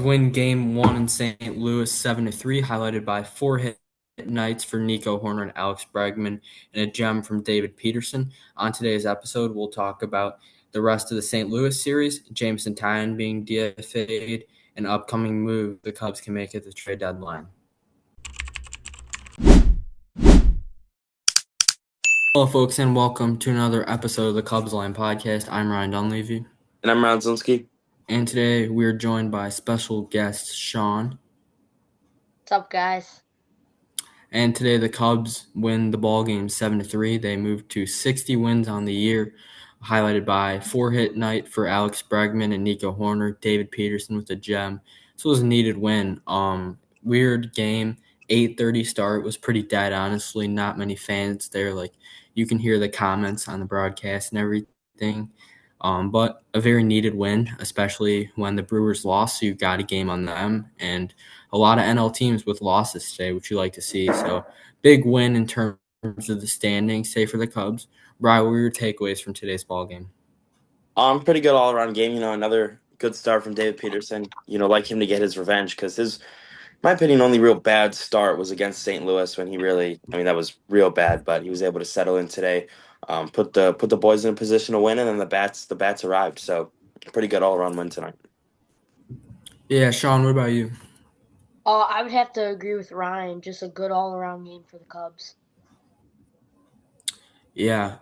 Win game one in St. Louis 7-3, highlighted by four hit nights for Nico Horner and Alex Bregman, and a gem from David Peterson. On today's episode, we'll talk about the rest of the St. Louis series, Jameson Taillon being DFA'd, and upcoming move the Cubs can make at the trade deadline. Hello, folks, and welcome to another episode of the Cubs Line Podcast. I'm Ryan Dunleavy. And I'm Ron Zlinski. And today we're joined by special guest Sean. What's up, guys? And today the Cubs win the ball game 7-3. They moved to 60 wins on the year, highlighted by four-hit night for Alex Bregman and Nico Horner, David Peterson with a gem. So it was a needed win. Weird game, 8:30 start, was pretty dead, honestly. Not many fans there. Like, you can hear the comments on the broadcast and everything. But a very needed win, especially when the Brewers lost, so you got a game on them. And a lot of NL teams with losses today, which you like to see. So big win in terms of the standings, say for the Cubs. Brian, what were your takeaways from today's ball game? Pretty good all around game. Another good start from David Peterson. Like him to get his revenge because my opinion, only real bad start was against St. Louis when that was real bad. But he was able to settle in today, put the boys in a position to win, and then the bats arrived. So pretty good all around win tonight. Yeah, Sean, what about you? I would have to agree with Ryan. Just a good all-around game for the Cubs. Yeah,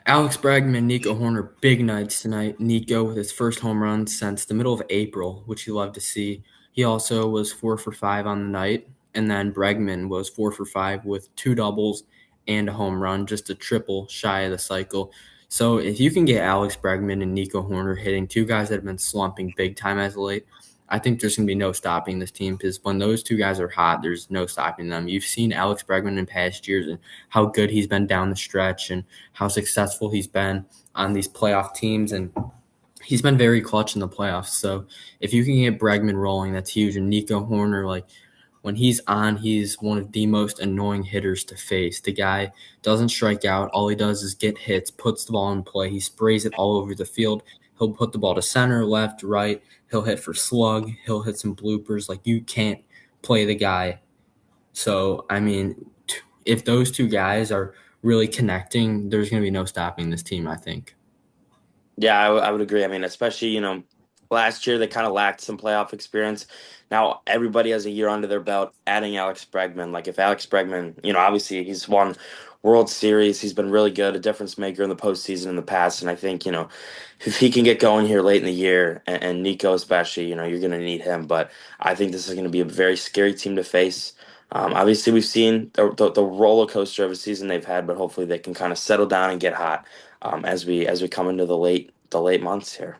Alex Bregman, Nico Horner, big nights tonight. Nico with his first home run since the middle of April, which you love to see. He also was 4 for 5 on the night, and then Bregman was 4 for 5 with two doubles and a home run, just a triple shy of the cycle. So if you can get Alex Bregman and Nico Horner hitting, two guys that have been slumping big time as of late, I think there's going to be no stopping this team because when those two guys are hot, there's no stopping them. You've seen Alex Bregman in past years and how good he's been down the stretch and how successful he's been on these playoff teams, and he's been very clutch in the playoffs. So if you can get Bregman rolling, that's huge. And Nico Horner, like when he's on, he's one of the most annoying hitters to face. The guy doesn't strike out. All he does is get hits, puts the ball in play. He sprays it all over the field. He'll put the ball to center, left, right. He'll hit for slug. He'll hit some bloopers. Like, you can't play the guy. So, I mean, if those two guys are really connecting, there's going to be no stopping this team, I think. Yeah, I would agree. Especially, last year they kind of lacked some playoff experience. Now everybody has a year under their belt, adding Alex Bregman. Like if Alex Bregman, obviously he's won World Series, he's been really good, a difference maker in the postseason in the past. And I think, if he can get going here late in the year, and Nico especially, you're going to need him. But I think this is going to be a very scary team to face. Obviously, we've seen the roller coaster of a season they've had, but hopefully they can kind of settle down and get hot as we come into the late months here.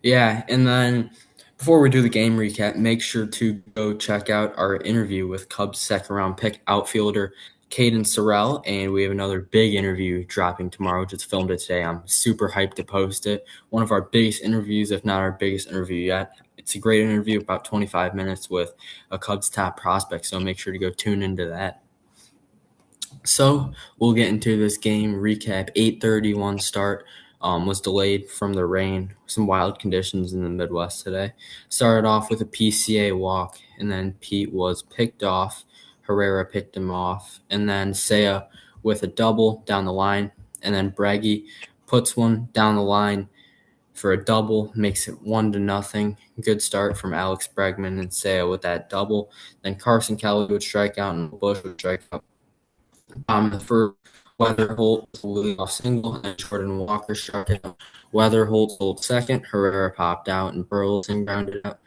Yeah, and then before we do the game recap, make sure to go check out our interview with Cubs second-round pick outfielder Caden Sorrell, and we have another big interview dropping tomorrow. Just filmed it today. I'm super hyped to post it. One of our biggest interviews, if not our biggest interview yet. It's a great interview, about 25 minutes with a Cubs top prospect, so make sure to go tune into that. So we'll get into this game recap. 8:31 start was delayed from the rain. Some wild conditions in the Midwest today. Started off with a PCA walk, and then Pete was picked off. Herrera picked him off, and then Seiya with a double down the line, and then Breggy puts one down the line for a double, makes it 1-0. Good start from Alex Bregman and Seiya with that double. Then Carson Kelly would strike out, and Bush would strike out. For Weatherholt was a leadoff single, and Jordan Walker struck out. Weatherholt sold second, Herrera popped out, and Burleson grounded out.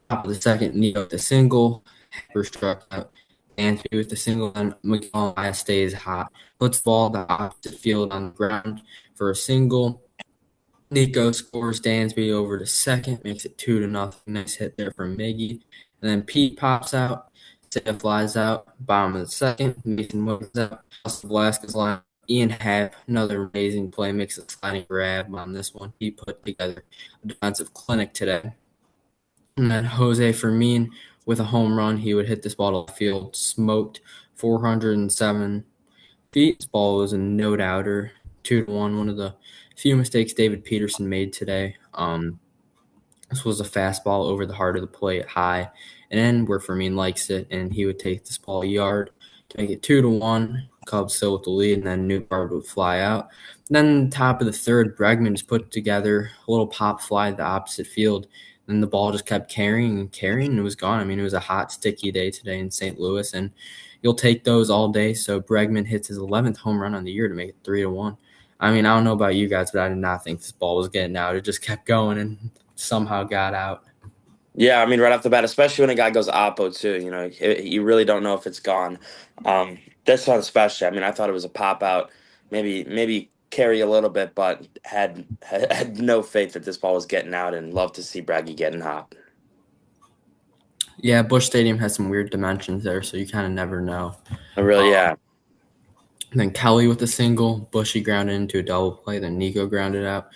Top of the second, Nico with the single, Hepper struck out. Dansby with the single, and Miguel Maya stays hot. Puts the ball to opposite field on the ground for a single. Nico scores Dansby over to second, makes it 2-0. Nice hit there from Miggy. And then Pete pops out. Seiya flies out. Bottom of the second. Mason moves out. Austin Velasquez line. Ian Happ, another amazing play, makes a sliding grab on this one. He put together a defensive clinic today. And then Jose Fermin with a home run. He would hit this ball to left field. Smoked 407 feet. This ball was a no-doubter. 2-1, one of the few mistakes David Peterson made today. This was a fastball over the heart of the plate high and in where Fermin likes it, and he would take this ball a yard to make it 2-1. Cubs still with the lead, and then Newgard would fly out. And then top of the third, Bregman just put together a little pop fly to the opposite field. And the ball just kept carrying and carrying, and it was gone. I mean, it was a hot, sticky day today in St. Louis, and you'll take those all day. So Bregman hits his 11th home run on the year to make it 3-1. I mean, I don't know about you guys, but I did not think this ball was getting out. It just kept going and somehow got out. Yeah, I mean, right off the bat, especially when a guy goes oppo too, you really don't know if it's gone. This one especially, I mean, I thought it was a pop out, maybe carry a little bit, but had no faith that this ball was getting out, and love to see Braggy getting hot. Yeah, Busch Stadium has some weird dimensions there, so you kind of never know. Really, yeah. And then Kelly with a single, Bushy grounded into a double play, then Nico grounded out.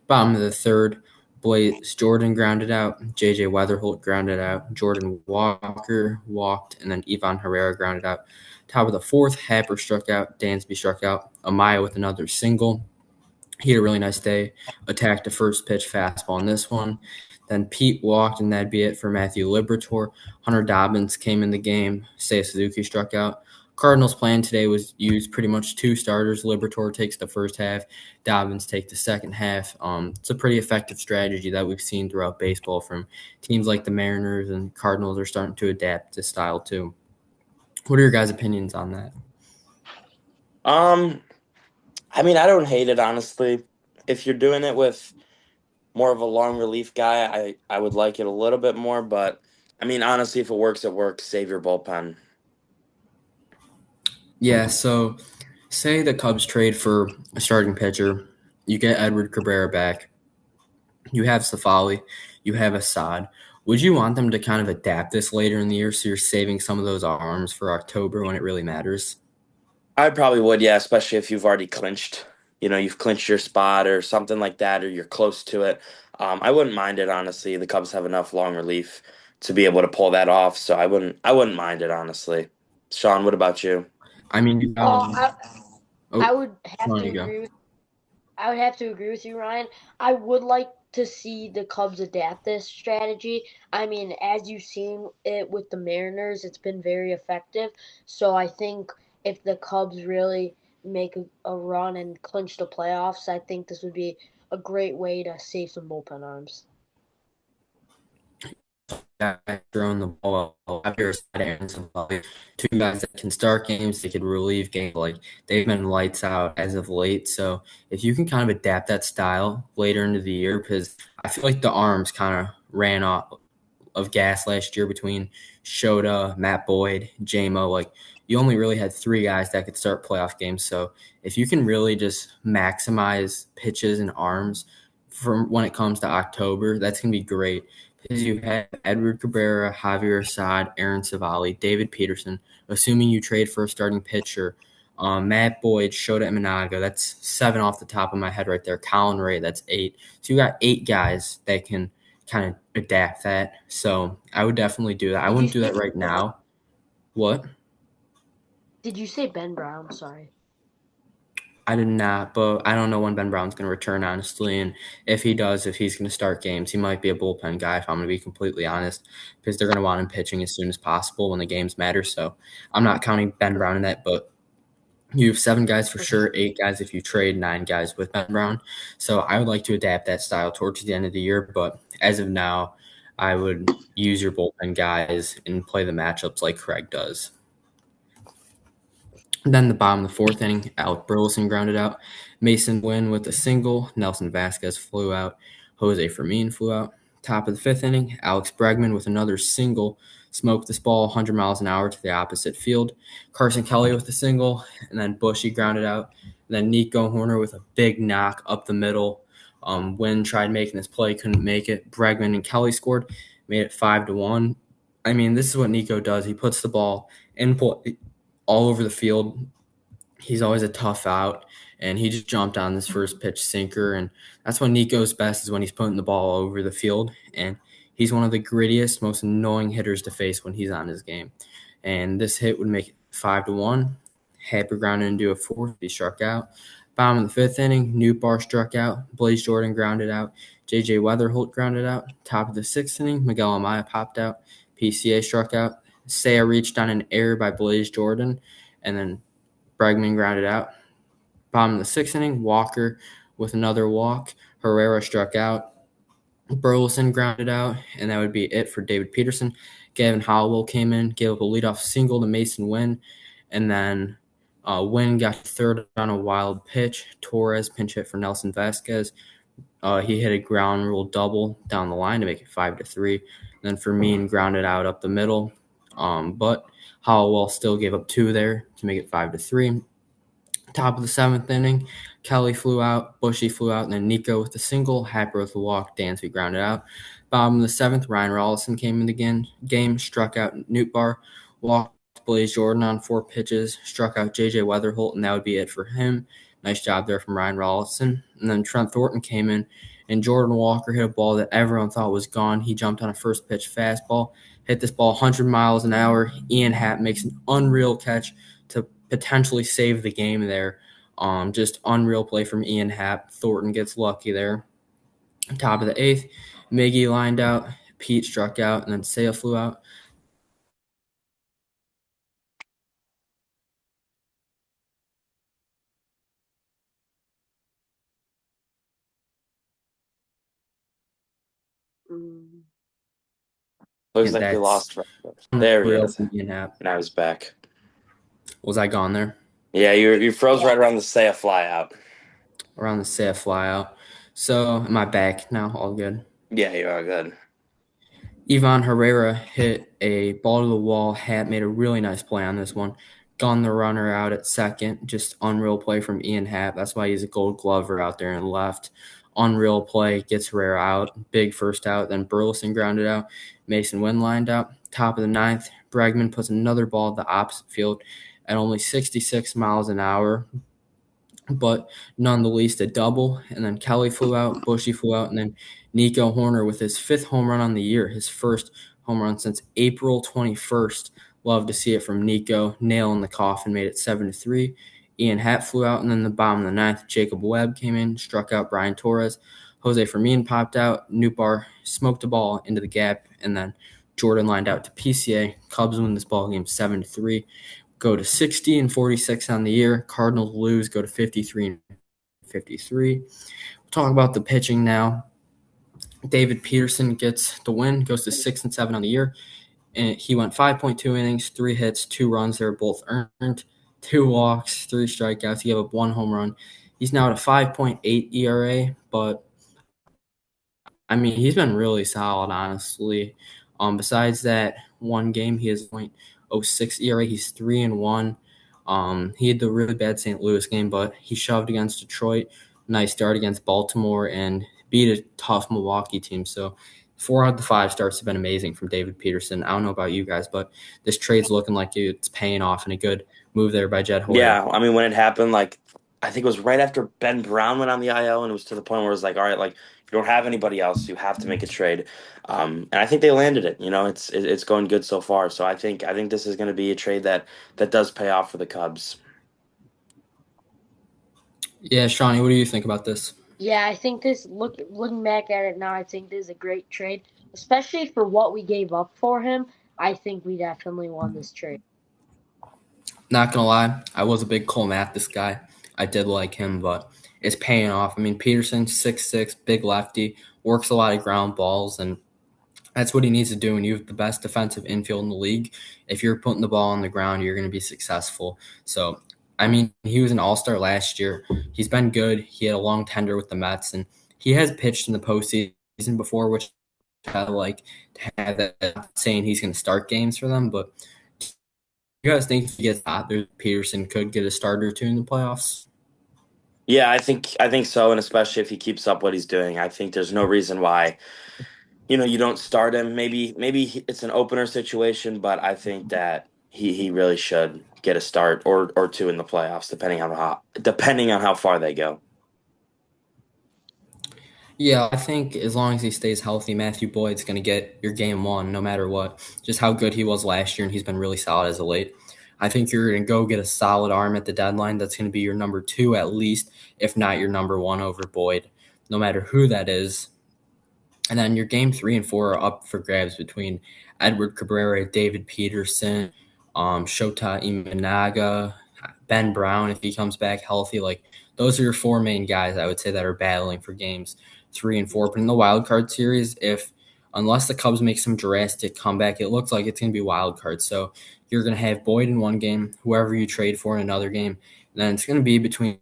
Bottom of the third, Blaze Jordan grounded out, J.J. Weatherholt grounded out, Jordan Walker walked, and then Ivan Herrera grounded out. Top of the fourth, Happer struck out, Dansby struck out, Amaya with another single. He had a really nice day. Attacked the first pitch fastball in this one. Then Pete walked, and that'd be it for Matthew Liberatore. Hunter Dobbins came in the game. Seiya Suzuki struck out. Cardinals' plan today was use pretty much two starters. Liberatore takes the first half. Dobbins take the second half. It's a pretty effective strategy that we've seen throughout baseball from teams like the Mariners, and Cardinals are starting to adapt this style too. What are your guys' opinions on that? I mean, I don't hate it, honestly. If you're doing it with more of a long relief guy, I would like it a little bit more, but I mean, honestly, if it works, it works. Save your bullpen. Yeah, so say the Cubs trade for a starting pitcher. You get Edward Cabrera back. You have Safali. You have Assad. Would you want them to kind of adapt this later in the year so you're saving some of those arms for October when it really matters? I probably would, yeah, especially if you've already clinched, you've clinched your spot or something like that, or you're close to it. I wouldn't mind it, honestly. The Cubs have enough long relief to be able to pull that off, so I wouldn't mind it, honestly. Sean, what about you? I mean, I would have on to you go. agree with I would have to agree with you, Ryan. I would like to see the Cubs adapt this strategy. I mean, as you've seen it with the Mariners, it's been very effective. So I think if the Cubs really make a run and clinch the playoffs, I think this would be a great way to save some bullpen arms. Guys throwing the ball out here, and two guys that can start games, they could relieve games. Like they've been lights out as of late. So if you can kind of adapt that style later into the year, because I feel like the arms kind of ran off of gas last year between Shota, Matt Boyd, JMO. Like you only really had three guys that could start playoff games. So if you can really just maximize pitches and arms from when it comes to October, that's gonna be great. Because you have Edward Cabrera, Javier Assad, Aaron Savali, David Peterson, assuming you trade for a starting pitcher, Matt Boyd, Shota Imanaga, that's seven off the top of my head right there. Colin Ray, that's eight. So you got eight guys that can kind of adapt that. So I would definitely do that. I Did you wouldn't do say that right now. What? Did you say Ben Brown? Sorry. I did not, but I don't know when Ben Brown's going to return, honestly. And if he does, if he's going to start games, he might be a bullpen guy, if I'm going to be completely honest, because they're going to want him pitching as soon as possible when the games matter. So I'm not counting Ben Brown in that, but you have seven guys for Okay. sure, eight guys if you trade, nine guys with Ben Brown. So I would like to adapt that style towards the end of the year. But as of now, I would use your bullpen guys and play the matchups like Craig does. Then the bottom of the fourth inning, Alec Burleson grounded out. Mason Wynn with a single. Nelson Vasquez flew out. Jose Fermin flew out. Top of the fifth inning, Alex Bregman with another single. Smoked this ball 100 miles an hour to the opposite field. Carson Kelly with a single. And then Bushy grounded out. And then Nico Horner with a big knock up the middle. Wynn tried making this play, couldn't make it. Bregman and Kelly scored, made it 5-1. I mean, this is what Nico does. He puts the ball in all over the field. He's always a tough out, and he just jumped on this first pitch sinker, and that's when Nico's best is when he's putting the ball over the field, and he's one of the grittiest, most annoying hitters to face when he's on his game. And this hit would make it 5-1. Haber grounded into a fourth. He struck out. Bottom of the fifth inning, Newbar struck out. Blaze Jordan grounded out. J.J. Weatherholt grounded out. Top of the 6th inning, Miguel Amaya popped out. PCA struck out. Seiya reached on an error by Blaze Jordan, and then Bregman grounded out. Bottom of the 6th inning, Walker with another walk. Herrera struck out. Burleson grounded out, and that would be it for David Peterson. Gavin Howell came in, gave up a leadoff single to Mason Wynn, and then Wynn got third on a wild pitch. Torres pinch hit for Nelson Vasquez. He hit a ground rule double down the line to make it 5-3. Then Fermin grounded out up the middle, but Howell still gave up 2 there to make it 5-3. Top of the 7th inning, Kelly flew out, Bushy flew out, and then Nico with the single, Happer with the walk, Dansby grounded out. Bottom of the 7th, Ryan Rollison came in the game, struck out Nootbaar, walked Blaze Jordan on 4 pitches, struck out J.J. Weatherholt, and that would be it for him. Nice job there from Ryan Rollison. And then Trent Thornton came in, and Jordan Walker hit a ball that everyone thought was gone. He jumped on a first pitch fastball, hit this ball 100 miles an hour. Ian Happ makes an unreal catch to potentially save the game there. Just unreal play from Ian Happ. Thornton gets lucky there. Top of the 8th, Miggy lined out, Pete struck out, and then Seiya flew out. Looks like we lost. There he is. Ian Happ. Now he's back. Was I gone there? Yeah, you froze right around the Seiya fly out. Around the Seiya fly out. So am I back now? All good? Yeah, you are good. Ivan Herrera hit a ball to the wall. Happ made a really nice play on this one. Gunned the runner out at second. Just unreal play from Ian Happ. That's why he's a Gold Glover out there in left. Unreal play. Gets Herrera out. Big first out. Then Burleson grounded out. Mason Wynn lined out. Top of the 9th, Bregman puts another ball at the opposite field at only 66 miles an hour, but none the least a double. And then Kelly flew out, Bushy flew out, and then Nico Horner with his 5th home run on the year, his first home run since April 21st. Love to see it from Nico. Nail in the coffin, made it 7-3. Ian Happ flew out, and then the bottom of the 9th, Jacob Webb came in, struck out Brian Torres. Jose Fermin popped out. Nootbaar smoked a ball into the gap, and then Jordan lined out to PCA. Cubs win this ball game 7-3. Go to 60-46 on the year. Cardinals lose, go to 53-53. We'll talk about the pitching now. David Peterson gets the win, goes to 6-7 on the year. And he went 5.2 innings, 3 hits, 2 runs. They were both earned. 2 walks, 3 strikeouts. He gave up 1 home run. He's now at a 5.8 ERA, but I mean, he's been really solid, honestly. Besides that one game, he has 0.06 ERA. He's 3-1. He had the really bad St. Louis game, but he shoved against Detroit. Nice start against Baltimore and beat a tough Milwaukee team. So 4 out of the 5 starts have been amazing from David Peterson. I don't know about you guys, but this trade's looking like it's paying off, and a good move there by Jed Hoyer. Yeah, I mean, when it happened, I think it was right after Ben Brown went on the IL, and it was to the point where it was like, all right, you don't have anybody else, you have to make a trade. And I think they landed it. It's going good so far. So I think this is going to be a trade that does pay off for the Cubs. Yeah, Shawnee, what do you think about this? Yeah, I think looking back at it now, I think this is a great trade, especially for what we gave up for him. I think we definitely won this trade. Not gonna lie, I was a big Cole Mathis guy. I did like him, but it's paying off. I mean, Peterson, 6'6", big lefty, works a lot of ground balls, and that's what he needs to do. And you have the best defensive infield in the league. If you're putting the ball on the ground, you're going to be successful. So, I mean, he was an all-star last year. He's been good. He had a long tender with the Mets, and he has pitched in the postseason before, which I like to have that. Not saying he's going to start games for them, but you guys think if he gets hot, Peterson could get a starter or 2 in the playoffs? Yeah, I think so, and especially if he keeps up what he's doing, I think there's no reason why you don't start him. Maybe it's an opener situation, but I think that he really should get a start or 2 in the playoffs, depending on how far they go. Yeah, I think as long as he stays healthy, Matthew Boyd's going to get your game 1 no matter what. Just how good he was last year, and he's been really solid as of late. I think you're going to go get a solid arm at the deadline that's going to be your number 2 at least, if not your number 1 over Boyd, no matter who that is. And then your game 3 and 4 are up for grabs between Edward Cabrera, David Peterson, Shota Imanaga, Ben Brown if he comes back healthy. Like those are your four main guys I would say that are battling for games 3 and 4. But in the wild card series, if unless the Cubs make some drastic comeback, it looks like it's going to be wild card. So you're going to have Boyd in one game, whoever you trade for in another game, and then it's going to be between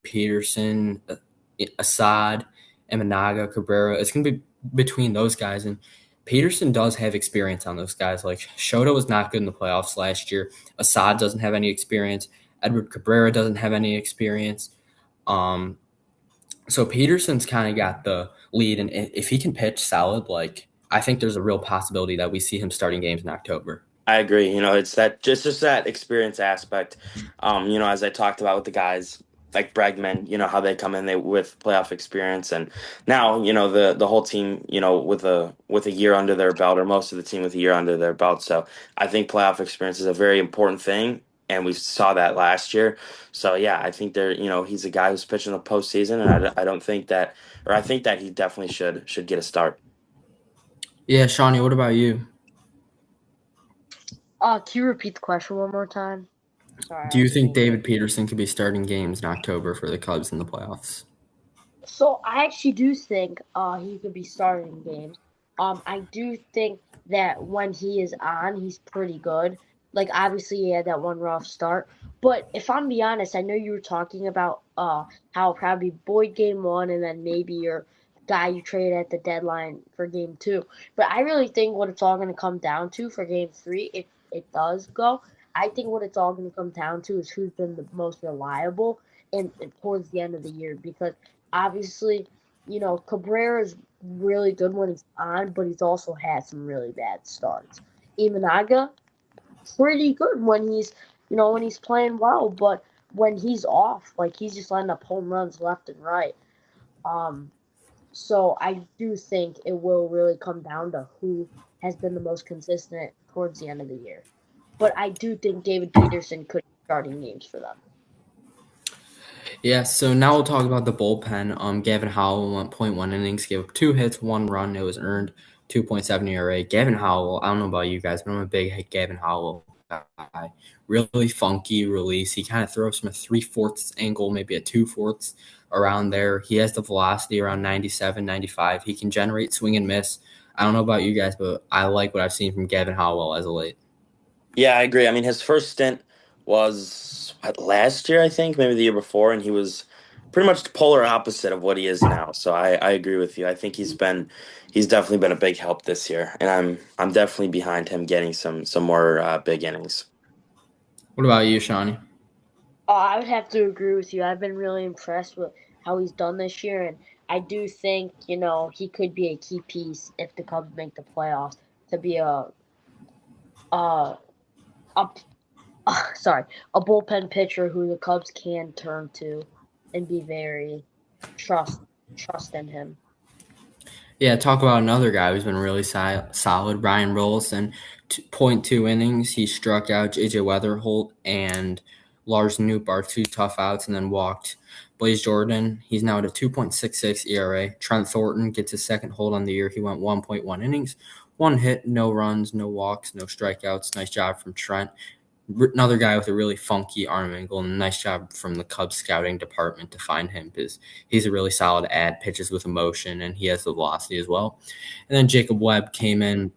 Peterson, Assad, Emanaga, Cabrera. It's going to be between those guys. And Peterson does have experience on those guys. Like Shota was not good in the playoffs last year. Assad doesn't have any experience. Edward Cabrera doesn't have any experience. Um, so Peterson's kind of got the lead. And if he can pitch solid, like I think there's a real possibility that we see him starting games in October. I agree. It's that just that experience aspect. As I talked about with the guys like Bregman, how they come in they with playoff experience, and now the whole team, with a year under their belt, or most of the team with a year under their belt. So I think playoff experience is a very important thing, and we saw that last year. So yeah, I think he's a guy who's pitching the postseason, and I don't think that, or I think that he definitely should get a start. Yeah, Shawnee, what about you? Can you repeat the question one more time? Sorry, Do I you didn't think mean to. David Peterson could be starting games in October for the Cubs in the playoffs? So I actually do think he could be starting games. I do think that when he is on, he's pretty good. Like obviously he had that one rough start, but if I'm be honest, I know you were talking about how probably Boyd game one and then maybe your guy you trade at the deadline for game two. But I really think what it's all going to come down to for game three, if it does go, I think what it's all going to come down to is who's been the most reliable and towards the end of the year because obviously, Cabrera is really good when he's on, but he's also had some really bad starts. Imanaga, pretty good when he's playing well, but when he's off, like he's just letting up home runs left and right. Um, so I do think it will really come down to who has been the most consistent towards the end of the year. But I do think David Peterson could be starting games for them. Yeah, so now we'll talk about the bullpen. Gavin Howell went point 1 innings, gave up 2 hits, 1 run. It was earned 2.7 ERA. Gavin Howell, I don't know about you guys, but I'm a big Gavin Howell guy. Really funky release. He kind of throws from a 3/4 angle, maybe a 2/4 around there. He has the velocity around 97, 95. He can generate swing and miss. I don't know about you guys, but I like what I've seen from Gavin Howell as of late. Yeah, I agree. I mean, his first stint was last year, I think, maybe the year before, and he was pretty much the polar opposite of what he is now. So I agree with you. I think he's definitely been a big help this year, and I'm definitely behind him getting some more big innings. What about you, Shawnee? I would have to agree with you. I've been really impressed with how he's done this year, and I do think he could be a key piece if the Cubs make the playoffs to be uh, a sorry, a bullpen pitcher who the Cubs can turn to and be very trust trust in him. Yeah, talk about another guy who's been really solid, Ryan Rolison. 0.2 innings, he struck out J.J. Weatherholt and Lars Nootbaar, 2 tough outs, and then walked Blaze Jordan. He's now at a 2.66 ERA. Trent Thornton gets his second hold on the year. He went 1.1 innings, 1 hit, no runs, no walks, no strikeouts. Nice job from Trent. Another guy with a really funky arm angle, and a nice job from the Cubs scouting department to find him because he's a really solid ad, pitches with emotion, and he has the velocity as well. And then Jacob Webb came in,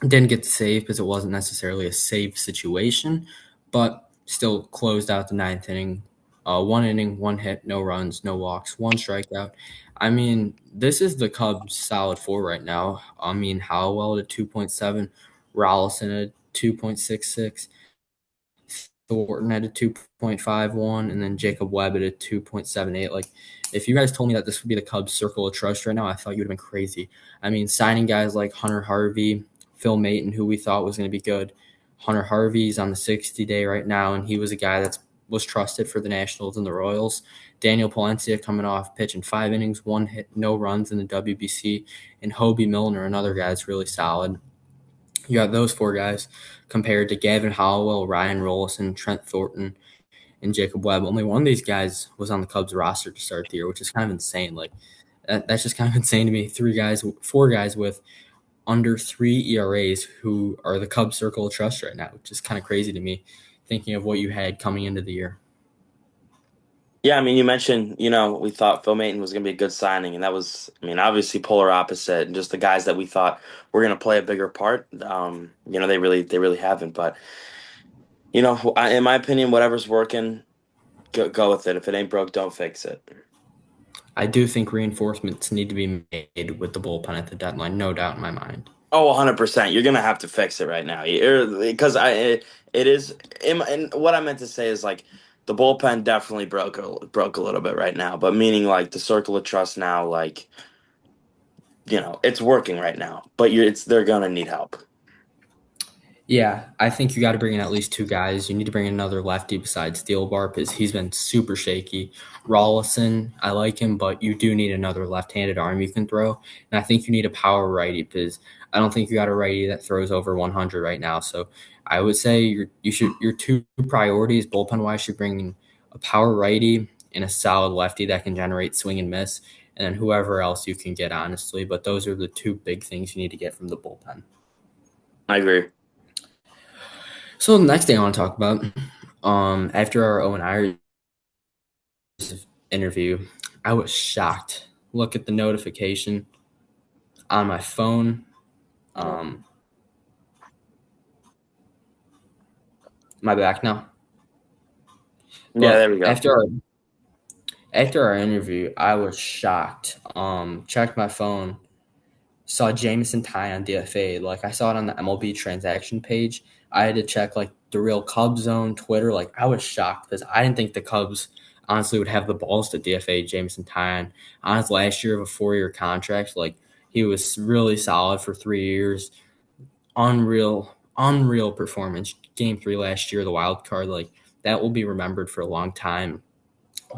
didn't get the save because it wasn't necessarily a save situation, but still closed out the ninth inning. 1 inning, 1 hit, no runs, no walks, 1 strikeout. I mean, this is the Cubs' solid four right now. I mean, Howell at 2.7, Rollison at 2.66. Thornton at a 2.51, and then Jacob Webb at a 2.78. Like, if you guys told me that this would be the Cubs' circle of trust right now, I thought you would have been crazy. I mean, signing guys like Hunter Harvey, Phil Maton, who we thought was going to be good. Hunter Harvey's on the 60-day right now, and he was a guy that was trusted for the Nationals and the Royals. Daniel Palencia coming off pitching 5 innings, 1 hit, no runs in the WBC, and Hobie Milner, another guy that's really solid. You got those four guys compared to Gavin Hollowell, Ryan Rolison, Trent Thornton, and Jacob Webb. Only one of these guys was on the Cubs roster to start the year, which is kind of insane. Like, That's just kind of insane to me. 4 guys with under 3 ERAs who are the Cubs circle of trust right now, which is kind of crazy to me, thinking of what you had coming into the year. Yeah, I mean, you mentioned, we thought Phil Maton was going to be a good signing, and that was, I mean, obviously polar opposite, and just the guys that we thought were going to play a bigger part. They really haven't. But in my opinion, whatever's working, go with it. If it ain't broke, don't fix it. I do think reinforcements need to be made with the bullpen at the deadline, no doubt in my mind. Oh, 100%. You're gonna have to fix it right now. Because it is. And what I meant to say is like the bullpen definitely broke a little bit right now, but meaning like the circle of trust now, like it's working right now, but they're gonna need help. Yeah, I think you got to bring in at least 2 guys. You need to bring in another lefty besides Steelbar because he's been super shaky. Rollison, I like him, but you do need another left-handed arm you can throw. And I think you need a power righty because I don't think you got a righty that throws over 100 right now. So I would say your 2 priorities bullpen-wise should bring in a power righty and a solid lefty that can generate swing and miss, and then whoever else you can get, honestly. But those are the 2 big things you need to get from the bullpen. I agree. So the next thing I want to talk about, after our Owen Ayers interview, I was shocked. Look at the notification on my phone. Yep. Um, my back now. Yeah, there But we go. after our interview, I was shocked. Checked my phone, saw Jameson tie on DFA. Like I saw it on the MLB transaction page. I had to check like the real Cubs zone Twitter. Like I was shocked because I didn't think the Cubs honestly would have the balls to DFA Jameson Tyon on his last year of a 4-year contract. Like he was really solid for 3 years. Unreal performance. Game 3 last year, the wild card. Like that will be remembered for a long time.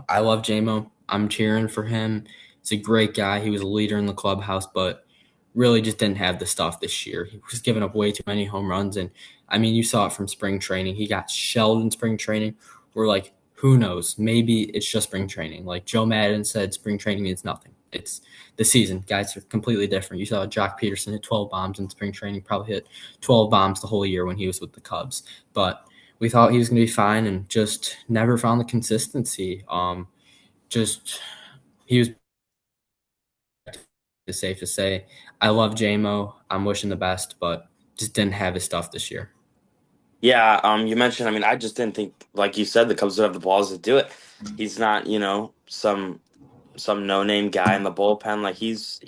I love JMO. I'm cheering for him. He's a great guy. He was a leader in the clubhouse, but really just didn't have the stuff this year. He was giving up way too many home runs. And I mean, you saw it from spring training. He got shelled in spring training. We're like, who knows? Maybe it's just spring training. Like Joe Madden said, spring training means nothing. It's the season. Guys are completely different. You saw Jock Peterson hit 12 bombs in spring training, probably hit 12 bombs the whole year when he was with the Cubs. But we thought he was going to be fine and just never found the consistency. Just he was safe to say. I love JMO. I'm wishing the best, but just didn't have his stuff this year. Yeah, you mentioned. I mean, I just didn't think, like you said, the Cubs would have the balls to do it. He's not, some no name guy in the bullpen. Like he's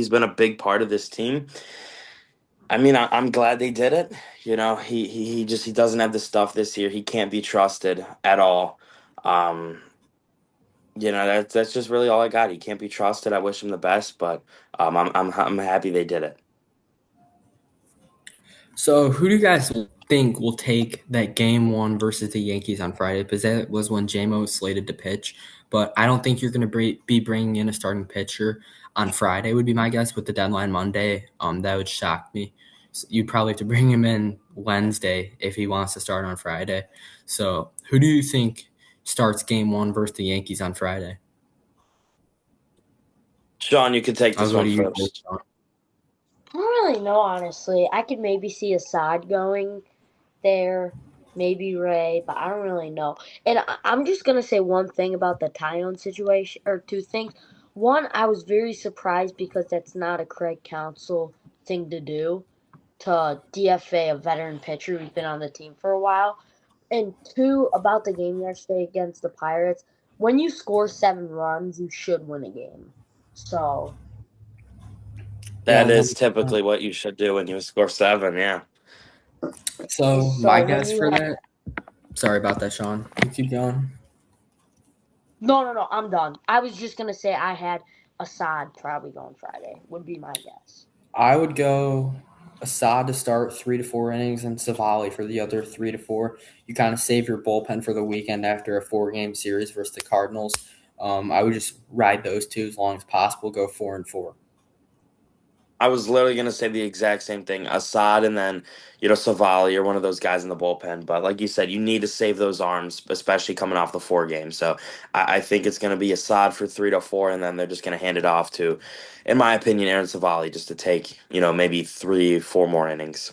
been a big part of this team. I mean, I'm glad they did it. He doesn't have the stuff this year. He can't be trusted at all. Um, that's just really all I got. He can't be trusted. I wish him the best, but I'm happy they did it. So, who do you guys think will take that game 1 versus the Yankees on Friday? Because that was when JMO was slated to pitch. But I don't think you're going to be bringing in a starting pitcher on Friday, would be my guess, with the deadline Monday. That would shock me. So you'd probably have to bring him in Wednesday if he wants to start on Friday. So, who do you think starts game 1 versus the Yankees on Friday? Sean, you can take I'll this go one to you first. first, Sean. I don't really know, honestly. I could maybe see Assad going there, maybe Ray, but I don't really know. And I'm just gonna say one thing about the Tyone situation, or 2 things. One, I was very surprised because that's not a Craig Counsell thing to do, to DFA a veteran pitcher who's been on the team for a while. And two, about the game yesterday against the Pirates, when you score 7 runs, you should win a game. So, Yeah, That is 100%. typically what you should do when you score seven. Yeah. So, so my when guess you for have that, sorry about that, Sean. You keep going. no, I'm done. I was just gonna say I had Assad probably going Friday. Would be my guess. I would go Assad to start 3 to 4 innings and Savali for the other 3 to 4. You kind of save your bullpen for the weekend after a 4-game series versus the Cardinals. I would just ride those 2 as long as possible. Go 4-4. I was literally gonna say the exact same thing. Assad and then, Savali or one of those guys in the bullpen. But like you said, you need to save those arms, especially coming off the 4 games. So I think it's gonna be Assad for 3 to 4, and then they're just gonna hand it off to, in my opinion, Aaron Savali just to take, maybe 3, 4 more innings.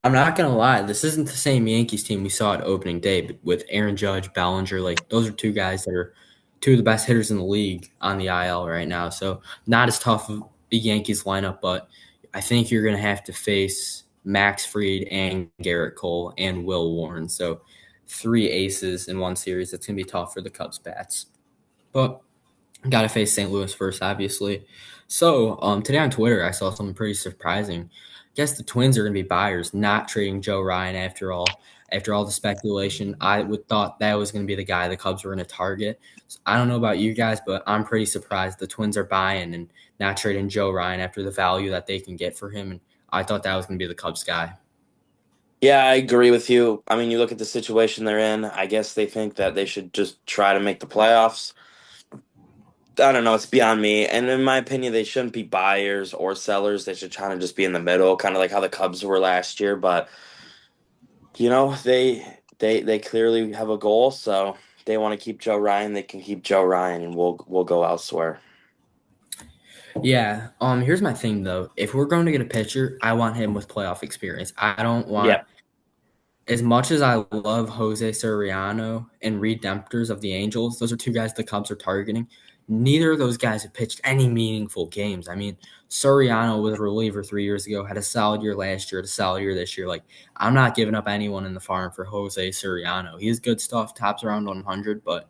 I'm not gonna lie, this isn't the same Yankees team we saw at opening day with Aaron Judge, Bellinger. Like those are two guys that are two of the best hitters in the league on the IL right now. So not as tough of a Yankees lineup, but I think you're gonna have to face Max Fried and Garrett Cole and Will Warren. So three aces in one series. That's gonna be tough for the Cubs bats. But got to face St. Louis first, obviously. So today on Twitter, I saw something pretty surprising. I guess the Twins are going to be buyers, not trading Joe Ryan after all. After all the speculation, I would thought that was going to be the guy the Cubs were going to target. So I don't know about you guys, but I'm pretty surprised the Twins are buying and not trading Joe Ryan after the value that they can get for him. And I thought that was going to be the Cubs guy. Yeah, I agree with you. I mean, you look at the situation they're in. I guess they think that they should just try to make the playoffs. I don't know. It's beyond me. And in my opinion, they shouldn't be buyers or sellers. They should try to just be in the middle, kind of like how the Cubs were last year. But they clearly have a goal, so they want to keep Joe Ryan. They can keep Joe Ryan, and we'll go elsewhere. Yeah. Here's my thing though. If we're going to get a pitcher, I want him with playoff experience. I don't want Yeah, as much as I love Jose Soriano and Reed Dempters of the Angels, those are two guys the Cubs are targeting. Neither of those guys have pitched any meaningful games. I mean, Soriano was a reliever 3 years ago, had a solid year last year, had a solid year this year. Like, I'm not giving up anyone in the farm for Jose Soriano. He has good stuff, tops around 100, but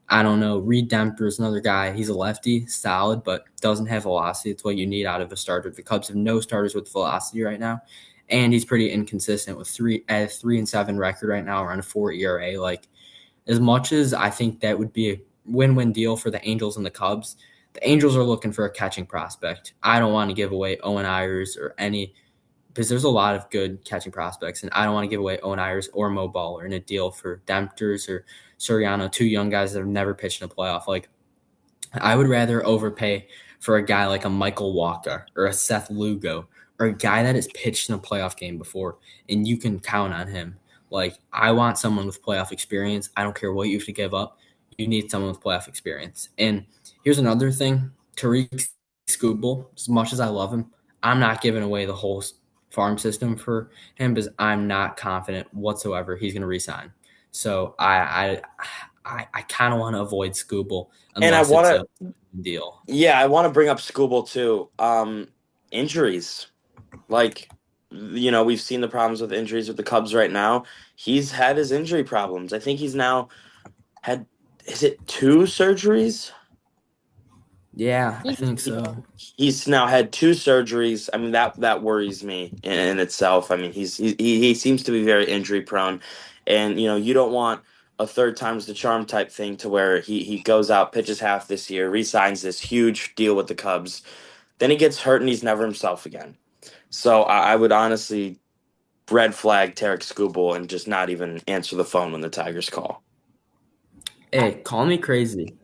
I don't know. Reed Dempter is another guy. He's a lefty, solid, but doesn't have velocity. It's what you need out of a starter. The Cubs have no starters with velocity right now, and he's pretty inconsistent with 3-7 record right now, around a 4 ERA. Like as much as I think that would be a win-win deal for the Angels and the Cubs, the Angels are looking for a catching prospect. I don't want to give away Owen Ayers or any because there's a lot of good catching prospects, and I don't want to give away Owen Ayers or Mo Baller in a deal for Dempters or Soriano, two young guys that have never pitched in a playoff. Like I would rather overpay for a guy like a Michael Walker or a Seth Lugo or a guy that has pitched in a playoff game before and you can count on him. Like I want someone with playoff experience. I don't care what you have to give up. You need someone with playoff experience. And here's another thing: Tariq Skubal, as much as I love him, I'm not giving away the whole farm system for him because I'm not confident whatsoever he's going to resign. So I kind of want to avoid Skubal and I unless want it's a to. deal. Yeah, I want to bring up Scooble too. Injuries. Like, we've seen the problems with injuries with the Cubs right now. He's had his injury problems. I think he's now had, is it 2 surgeries? Yeah, I He, think so. He's now had 2 surgeries. I mean, that worries me in itself. I mean, he seems to be very injury prone, and you don't want a third time's the charm type thing to where he goes out, pitches half this year, re-signs this huge deal with the Cubs, then he gets hurt and he's never himself again. So I would honestly red flag Tarek Skubal and just not even answer the phone when the Tigers call. I, Hey, call me crazy,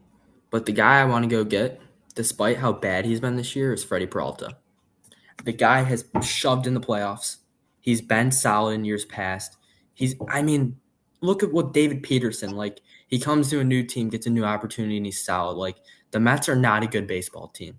but the guy I want to go get, despite how bad he's been this year, is Freddie Peralta. The guy has shoved in the playoffs. He's been solid in years past. I mean, look at what David Peterson, like, he comes to a new team, gets a new opportunity, and he's solid. Like, the Mets are not a good baseball team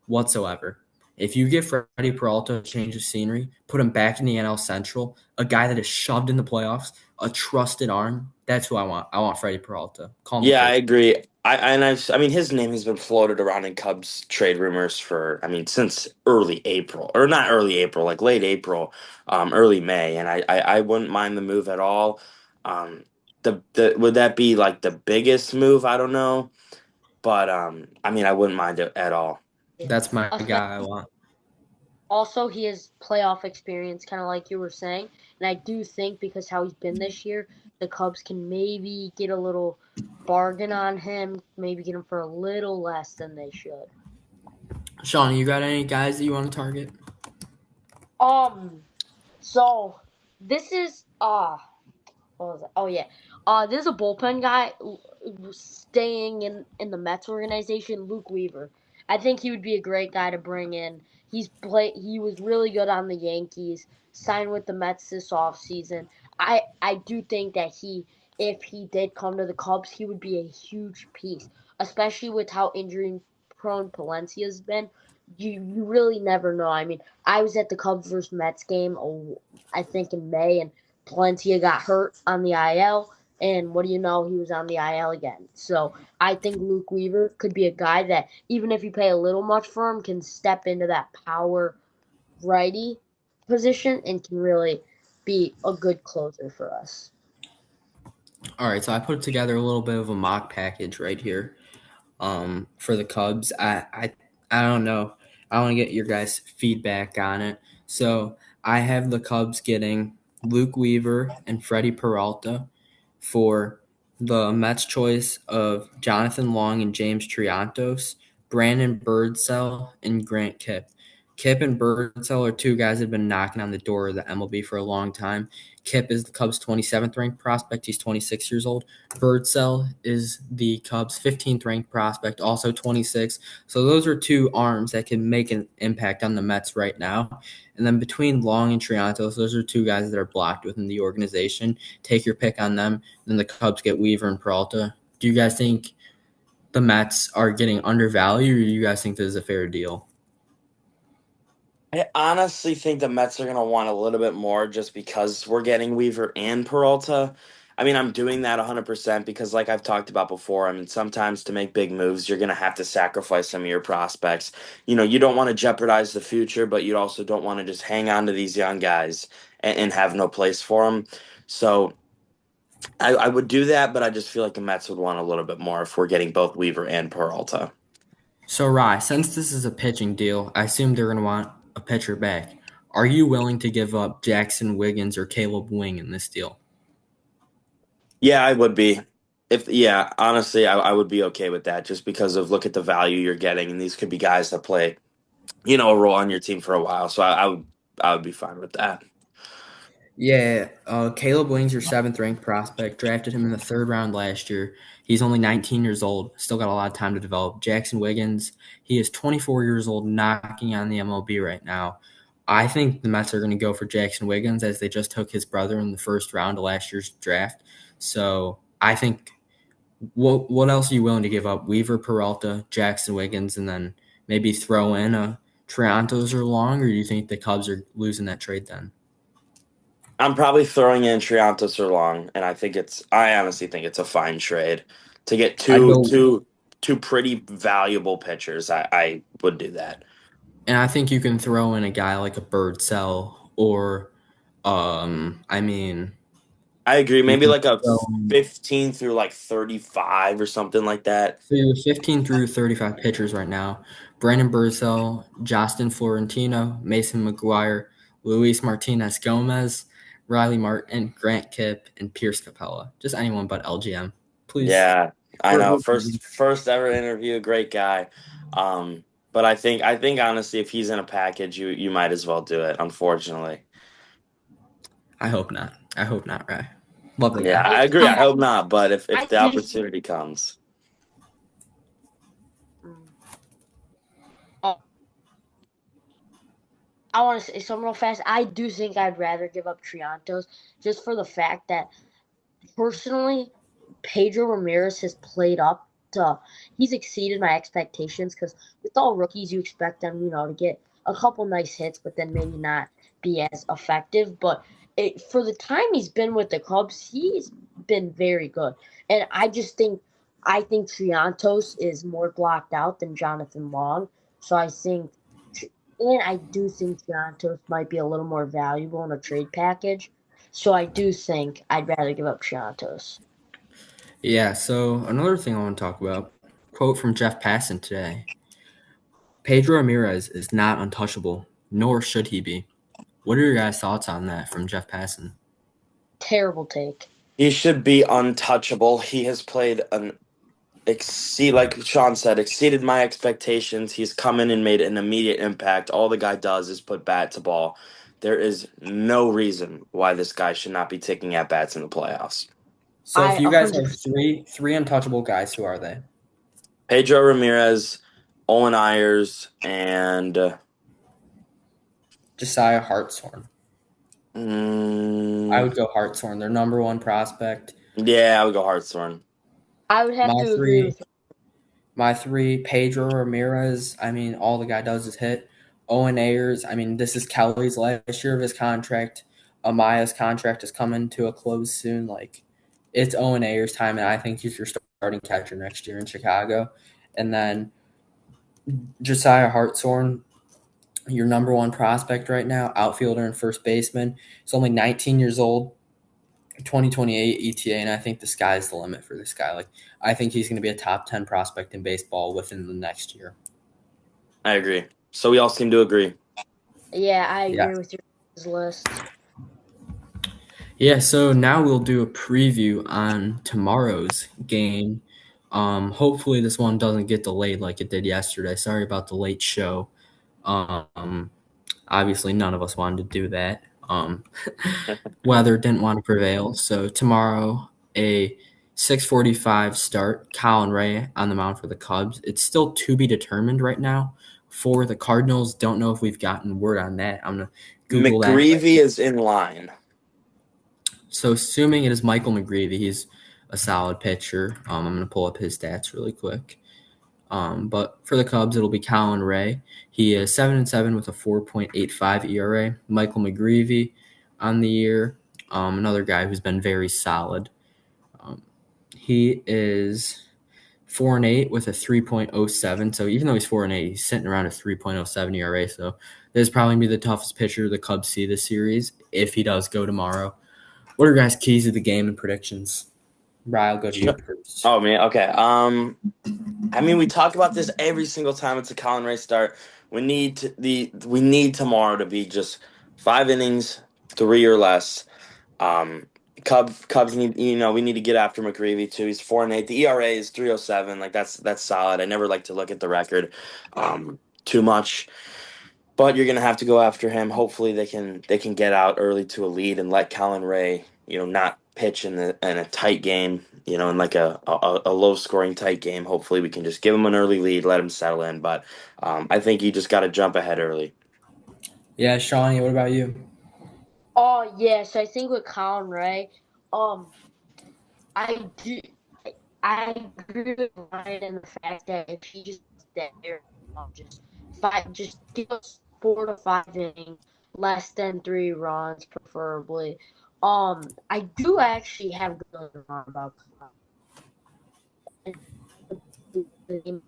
whatsoever. If you give Freddie Peralta a change of scenery, put him back in the NL Central, a guy that is shoved in the playoffs, a trusted arm, that's who I want. I want Freddie Peralta. Call me Yeah, I crazy. agree. I mean, his name has been floated around in Cubs trade rumors for, I mean, since early April, or not early April, like late April, early May, and I wouldn't mind the move at all. Um, the would that be like the biggest move? I don't know, but I mean, I wouldn't mind it at all. yeah. That's my Aside, guy I want. also, he has playoff experience, kind of like you were saying. And I do think because how he's been this year, the Cubs can maybe get a little bargain on him, maybe get him for a little less than they should. Sean, you got any guys that you want to target? Um, so this is what was it? Oh yeah, this is a bullpen guy staying in the Mets organization, Luke Weaver. I think he would be a great guy to bring in. He was really good on the Yankees, signed with the Mets this offseason. I do think that if he did come to the Cubs, he would be a huge piece, especially with how injury prone Palencia's been. You really never know. I mean, I was at the Cubs versus Mets game, I think in May, and Palencia got hurt on the IL, and what do you know, he was on the IL again. So I think Luke Weaver could be a guy that, even if you pay a little much for him, can step into that power righty position and can really be a good closer for us. All right, so I put together a little bit of a mock package right here. For the Cubs. I don't know. I want to get your guys' feedback on it. So I have the Cubs getting Luke Weaver and Freddie Peralta for the Mets choice of Jonathan Long and James Triantos, Brandon Birdsell, and Grant Kipp. Kipp and Birdsell are two guys that have been knocking on the door of the MLB for a long time. Kipp is the Cubs' 27th ranked prospect. He's 26 years old. Birdsell is the Cubs' 15th ranked prospect, also 26. So those are two arms that can make an impact on the Mets right now. And then between Long and Triantos, those are two guys that are blocked within the organization. Take your pick on them. Then the Cubs get Weaver and Peralta. Do you guys think the Mets are getting undervalued, or do you guys think this is a fair deal? I honestly think the Mets are going to want a little bit more just because we're getting Weaver and Peralta. I mean, I'm doing that 100% because, like I've talked about before, I mean, sometimes to make big moves, you're going to have to sacrifice some of your prospects. You don't want to jeopardize the future, but you also don't want to just hang on to these young guys and have no place for them. So I would do that, but I just feel like the Mets would want a little bit more if we're getting both Weaver and Peralta. So, Rye, since this is a pitching deal, I assume they're going to want a pitcher back. Are you willing to give up Jackson Wiggins or Caleb Wing in this deal? Yeah, I would be. Yeah, honestly, I would be okay with that just because of look at the value you're getting, and these could be guys that play, a role on your team for a while. So I would be fine with that. Yeah, Caleb Wing's your seventh ranked prospect. Drafted him in the third round last year. He's only 19 years old. Still got a lot of time to develop. Jackson Wiggins, he is 24 years old, knocking on the MLB right now. I think the Mets are going to go for Jackson Wiggins as they just took his brother in the first round of last year's draft. So I think what else are you willing to give up? Weaver, Peralta, Jackson Wiggins, and then maybe throw in a Triantos or Long, or do you think the Cubs are losing that trade then? I'm probably throwing in Triantos or Long, and I honestly think it's a fine trade to get I'd two go, two two pretty valuable pitchers. I would do that. and I think you can throw in a guy like a Bird Cell or, I mean, I agree. you Maybe can like a throw in 15 through like 35 or something like that. so you're 15 through 35 pitchers right now. Brandon Birdsell, Justin Florentino, Mason McGuire, Luis Martinez Gomez, Riley Martin, Grant Kipp, and Pierce Capella. Just anyone but LGM. Please. Yeah, I know. First ever interview, great guy. Um, but I think honestly, if he's in a package, you might as well do it. Unfortunately, I hope not. I hope not, right? Love the yeah, guy. I agree. I hope not. But if I the just opportunity comes, mm, oh, I want to say something real fast. I do think I'd rather give up Triantos just for the fact that personally, Pedro Ramirez has played up to he's exceeded my expectations because with all rookies you expect them, to get a couple nice hits, but then maybe not be as effective. But for the time he's been with the Cubs, he's been very good. And I think Triantos is more blocked out than Jonathan Long. So I do think Triantos might be a little more valuable in a trade package. So I do think I'd rather give up Triantos. Yeah, so another thing I want to talk about, quote from Jeff Passan today. Pedro Ramirez is not untouchable, nor should he be. What are your guys' thoughts on that from Jeff Passan? Terrible take. he should be untouchable. He has played an like Sean said, exceeded my expectations. He's come in and made an immediate impact. All the guy does is put bat to ball. There is no reason why this guy should not be taking at bats in the playoffs. So if I you guys have 100%. three untouchable guys, who are they? Pedro Ramirez, Owen Ayers, and Josiah Hartshorn. I mm, would go Hartshorn, their number one prospect. yeah, I would go Hartshorn. I would have My to agree three, with my three, Pedro Ramirez. I mean, all the guy does is hit. Owen Ayers. I mean, this is Kelly's last year of his contract. Amaya's contract is coming to a close soon. Like, it's Owen Ayers' time, and I think he's your starting catcher next year in Chicago. And then Josiah Hartshorn, your number one prospect right now, outfielder and first baseman. He's only 19 years old, 2028 ETA, and I think the sky's the limit for this guy. Like, I think he's going to be a top 10 prospect in baseball within the next year. I agree. So we all seem to agree. Yeah, I Yeah. agree with your list. Yeah, so now we'll do a preview on tomorrow's game. Hopefully this one doesn't get delayed like it did yesterday. Sorry about the late show. Um, Obviously none of us wanted to do that. Weather didn't want to prevail. So tomorrow, a 6:45 start. Colin Ray on the mound for the Cubs. It's still to be determined right now for the Cardinals. Don't know if we've gotten word on that. I'm gonna Google that. McGreevy is in line. So assuming it is Michael McGreevy, he's a solid pitcher. I'm gonna pull up his stats really quick. But for the Cubs, it'll be Colin Ray. He is 7-7 with a 4.85 ERA. Michael McGreevy on the year, another guy who's been very solid. He is 4-8 with a 3.07. So even though he's 4-8, he's sitting around a 3.07 ERA. So this is probably be the toughest pitcher the Cubs see this series if he does go tomorrow. What are guys' keys to the game and predictions? Ryan, I'll go to you first. Oh man, okay. I mean, we talk about this every single time it's a Colin Ray start. We need tomorrow to be just 5 innings, three or less. Um, Cubs need, we need to get after McGreevy too. He's 4-8. The ERA is 3.07. Like that's solid. I never like to look at the record too much, but you're gonna have to go after him. Hopefully they can get out early to a lead and let Colin Ray, not pitch in a tight game, in like a low scoring tight game. Hopefully we can just give him an early lead, let him settle in. But I think you just got to jump ahead early. Yeah, Shawnee, what about you? Oh yes, I think with Colin Ray, um, I do. I agree with Ryan in the fact that if he just there, just give us 4 to 5 innings, less than 3 runs, preferably. I do actually have good about the game.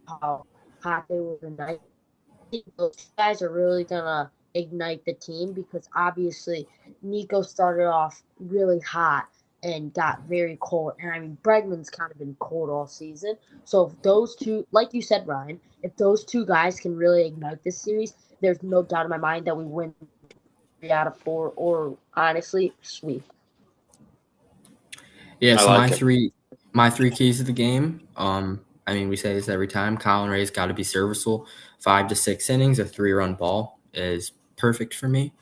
How hot they were tonight. Think those guys are really gonna ignite the team because obviously Nico started off really hot and got very cold. And I mean Bregman's kind of been cold all season. So if those two, like you said, Ryan, if those two guys can really ignite this series, there's no doubt in my mind that we win 3 out of 4 or honestly sweep. Yeah, I so like it. my three keys to the game. I mean, we say this every time. Colin Ray's got to be serviceable. 5 to 6 innings, a 3-run ball is perfect for me.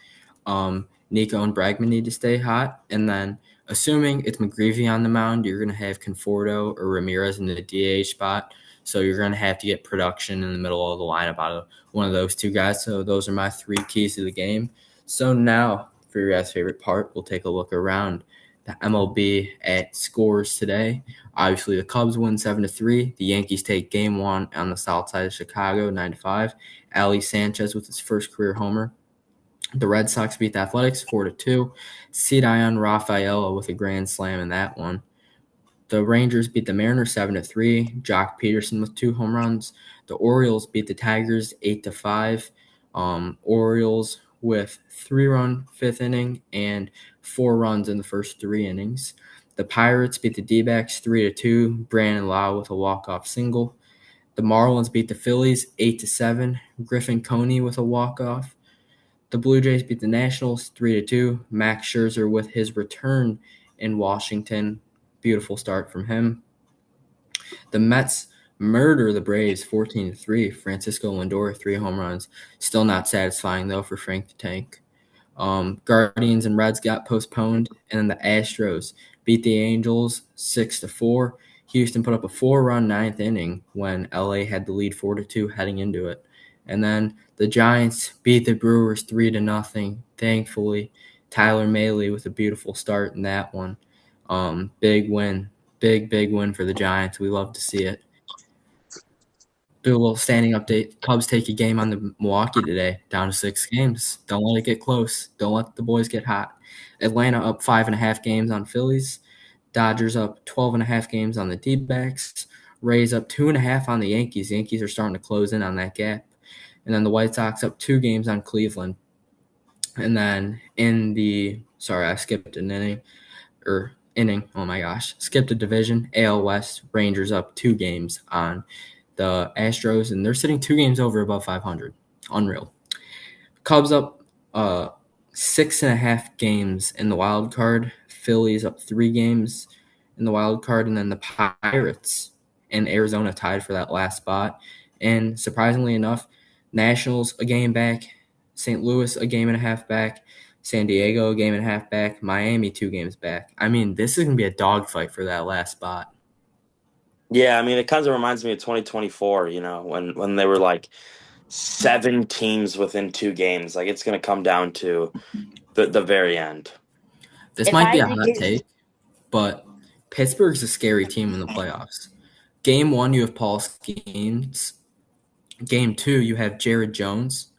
Nico and Bregman need to stay hot, and then assuming it's McGreevy on the mound, you're going to have Conforto or Ramirez in the DH spot. So you're going to have to get production in the middle of the lineup out of one of those two guys. So those are my three keys to the game. So now, for your guys' favorite part, we'll take a look around the MLB at scores today. Obviously, the Cubs win 7-3. The Yankees take game one on the south side of Chicago, 9-5. Ali Sanchez with his first career homer. The Red Sox beat the Athletics 4-2. Cedion Rafaela with a grand slam in that one. The Rangers beat the Mariners 7-3. Jock Peterson with 2 home runs. The Orioles beat the Tigers 8-5. Orioles with 3-run fifth inning and 4 runs in the first 3 innings. The Pirates beat the D-backs 3-2. Brandon Lau with a walk-off single. The Marlins beat the Phillies 8-7. Griffin Coney with a walk-off. The Blue Jays beat the Nationals 3-2. Max Scherzer with his return in Washington. Beautiful start from him. The Mets murder the Braves 14-3. Francisco Lindor, 3 home runs. Still not satisfying, though, for Frank the Tank. Guardians and Reds got postponed, and then the Astros beat the Angels 6-4. Houston put up a 4-run ninth inning when LA had the lead 4-2 heading into it. And then the Giants beat the Brewers 3-0. Thankfully, Tyler Mahle with a beautiful start in that one. Big win. Big win for the Giants. We love to see it. Do a little standing update. Cubs take a game on the Milwaukee today, down to 6 games. Don't let it get close. Don't let the boys get hot. Atlanta up 5.5 games on Phillies. Dodgers up 12.5 games on the D-backs. Rays up 2.5 on the Yankees. Yankees are starting to close in on that gap. And then the White Sox up 2 games on Cleveland. And then I skipped an inning. Oh my gosh. Skipped a division. AL West, Rangers up 2 games on the Astros, and they're sitting 2 games over above 500. Unreal. Cubs up 6.5 games in the wild card. Phillies up 3 games in the wild card, and then the Pirates and Arizona tied for that last spot. And surprisingly enough, Nationals a game back, St. Louis a game and a half back, San Diego a game and a half back, Miami 2 games back. I mean, this is going to be a dogfight for that last spot. Yeah, I mean, it kind of reminds me of 2024, when they were like 7 teams within 2 games. Like, it's going to come down to the very end. This If might I be had a to hot give, take, but Pittsburgh's a scary team in the playoffs. Game 1, you have Paul Skeens. Game 2, you have Jared Jones.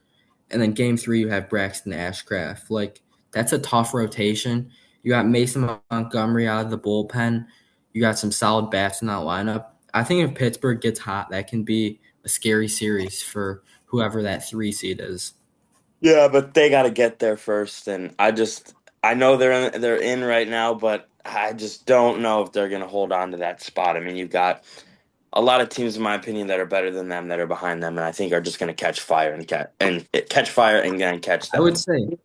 And then Game 3, you have Braxton Ashcraft. Like, that's a tough rotation. You got Mason Montgomery out of the bullpen. You got some solid bats in that lineup. I think if Pittsburgh gets hot, that can be a scary series for whoever that 3 seed is. Yeah, but they got to get there first, and I know they're in right now, but I just don't know if they're going to hold on to that spot. I mean, you've got a lot of teams, in my opinion, that are better than them, that are behind them, and I think are just going to catch fire and then catch I would them. say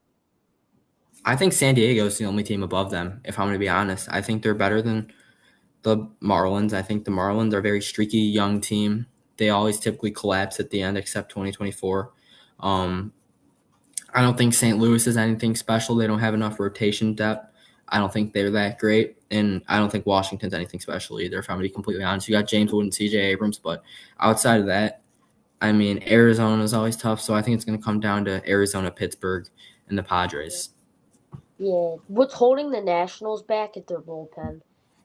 I think San Diego is the only team above them, if I'm going to be honest. I think they're better than the Marlins. I think the Marlins are a very streaky young team. They always typically collapse at the end, except 2024. I don't think St. Louis is anything special. They don't have enough rotation depth. I don't think they're that great, and I don't think Washington's anything special either, if I'm going to be completely honest. You got James Wood and C.J. Abrams, but outside of that, I mean, Arizona is always tough, so I think it's going to come down to Arizona, Pittsburgh, and the Padres. yeah, what's holding the Nationals back at their bullpen?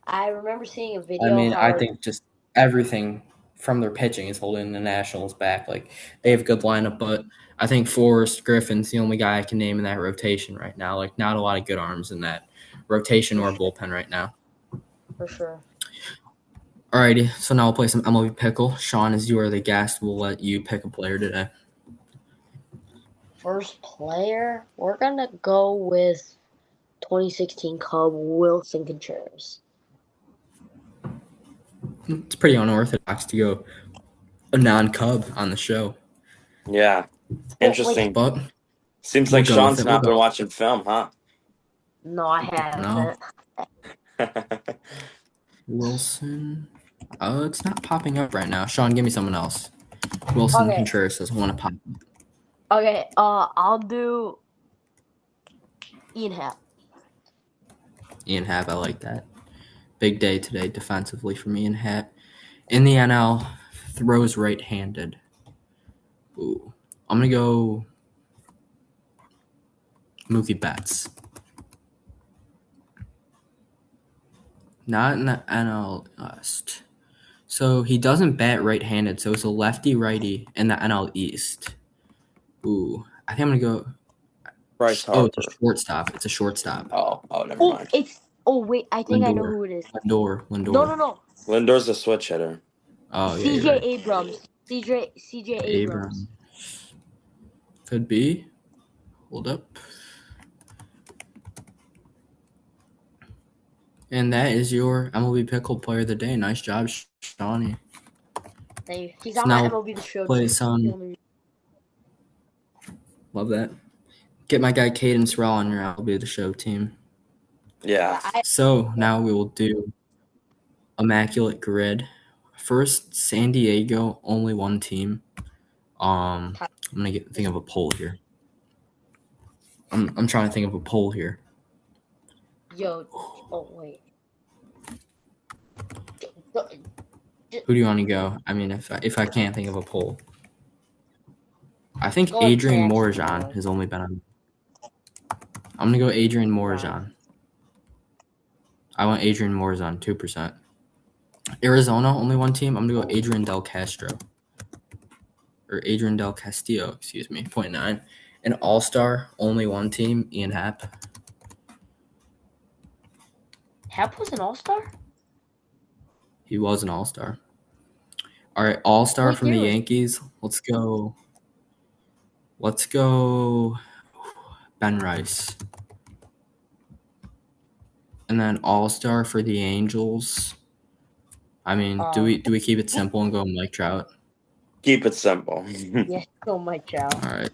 I remember seeing a I video mean, how I like think just everything from their pitching is holding the Nationals back. Like, they have a good lineup, but I think Forrest Griffin's the only guy I can name in that rotation right now. Like, not a lot of good arms in that rotation for or sure, bullpen right now. for sure. Alrighty, so now we'll play some MLB Pickle. Sean, as you are the guest, we'll let you pick a player today. First player, we're gonna go with 2016 Cub Wilson Contreras. It's pretty unorthodox to go a non-Cub on the show, Yeah, Well, like, interesting. but Seems we'll like go with Sean's it. We'll not go. been watching film, huh? no, I No, haven't. Wilson. It's not popping up right now. Sean, give me someone else. Wilson Okay, Contreras doesn't want to pop. okay. I'll do Ian Happ. Ian Happ, I like that. Big day today defensively for me. Ian Happ. In the NL, throws right-handed. Ooh. I'm going to go Mookie Betts. Not in the NL West. So he doesn't bat right-handed, so it's a lefty-righty in the NL East. Ooh. I think I'm going to go. Bryce Oh, it's a Harper. shortstop. It's a shortstop. Oh, never Oh, mind. it's. Oh wait, I think I know Lindor. who it is. Lindor. No, Lindor. no, no. Lindor's a switch hitter. Oh, yeah, you're C.J. right. Abrams. C.J. Abrams. Abram. Could be. Hold up. And that is your MLB Pickle Player of the Day. Nice job, Shawnee. He's So on my now MLB The Show play too. some. Love that. Get my guy Caden Sorrell on your MLB The Show team. Yeah. So now we will do Immaculate Grid. First, San Diego, only one team. I'm gonna think of a poll here. I'm trying to think of a poll here. Yo, oh wait. So, Who do you want to go? I mean, if I can't think of a poll, I think go ahead Adrian and ask Morejon has only been on. I'm gonna go Adrian Morejon. I want Adrian Morejon 2%. Arizona only one team. I'm gonna go Adrian Del Castro or Adrian Del Castillo. Excuse me. 0.9. An All-Star only one team. Ian Happ. Happ was an all-star? He was an All-Star. All right, All-Star What from the year was Yankees. Let's go. Let's go. Ben Rice. And then All-Star for the Angels. I mean, do we keep it simple and go Mike Trout? Keep it simple. yes, go Mike Trout. All right.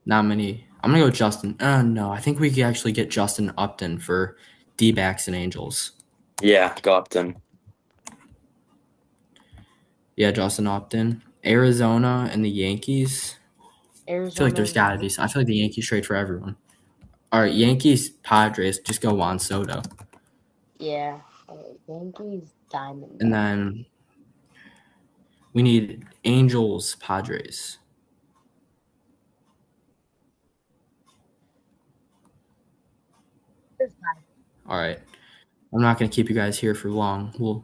Not many. I'm gonna go Justin. No, I think we could actually get Justin Upton for D-backs and Angels. Yeah, go Upton. Yeah, Justin Upton. Arizona and the Yankees. Arizona. I feel like there's gotta be. I feel like the Yankees trade for everyone. All right, Yankees, Padres. Just go Juan Soto. Yeah, Yankees, Diamondbacks. And then we need Angels, Padres. All right. I'm not gonna keep you guys here for long.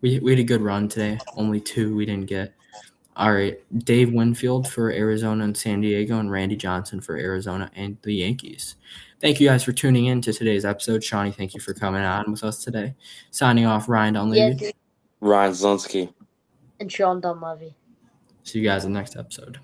We had a good run today. Only 2 we didn't get. All right, Dave Winfield for Arizona and San Diego, and Randy Johnson for Arizona and the Yankees. Thank you guys for tuning in to today's episode. Shawnee, thank you for coming on with us today. Signing off, Ryan Dunleavy. Ryan Zelinsky. And Sean Dunleavy. See you guys in the next episode.